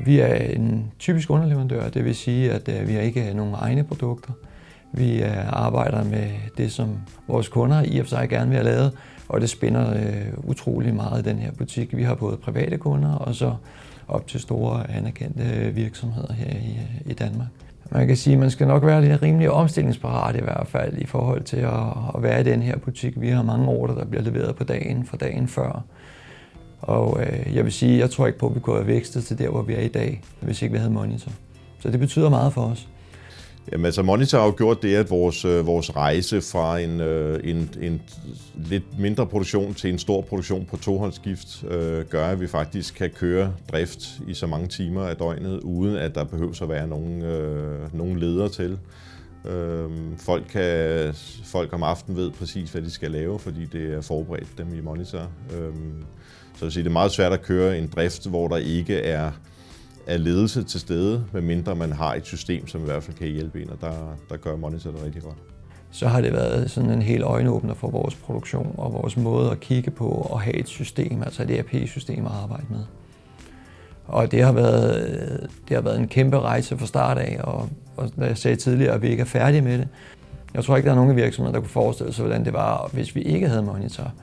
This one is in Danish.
Vi er en typisk underleverandør, det vil sige, at vi ikke har nogen egne produkter. Vi arbejder med det, som vores kunder i og for sig gerne vil have lavet, og det spænder utrolig meget i den her butik. Vi har både private kunder og så op til store anerkendte virksomheder her i Danmark. Man kan sige, at man skal nok være lidt rimelig omstillingsparat i hvert fald i forhold til at være i den her butik. Vi har mange ordrer, der bliver leveret på dagen fra dagen før. Og jeg vil sige, jeg tror ikke på, at vi kunne have vækstet til der, hvor vi er i dag, hvis ikke vi havde Monitor. Så det betyder meget for os. Jamen, altså Monitor har jo gjort det, at vores rejse fra en lidt mindre produktion til en stor produktion på toholdsskift gør, at vi faktisk kan køre drift i så mange timer af døgnet, uden at der behøver at være nogen leder til. Folk om aftenen ved præcis, hvad de skal lave, fordi det er forberedt dem i Monitor. Så det er meget svært at køre en drift, hvor der ikke er ledelse til stede, medmindre man har et system, som i hvert fald kan hjælpe en, og der gør Monitor det rigtig godt. Så har det været sådan en helt øjenåbner for vores produktion og vores måde at kigge på og have et system, altså et ERP-system at arbejde med. Og det har været en kæmpe rejse fra start af, og da jeg sagde tidligere, at vi ikke er færdige med det. Jeg tror ikke, der er nogen virksomheder, der kunne forestille sig, hvordan det var, hvis vi ikke havde Monitor.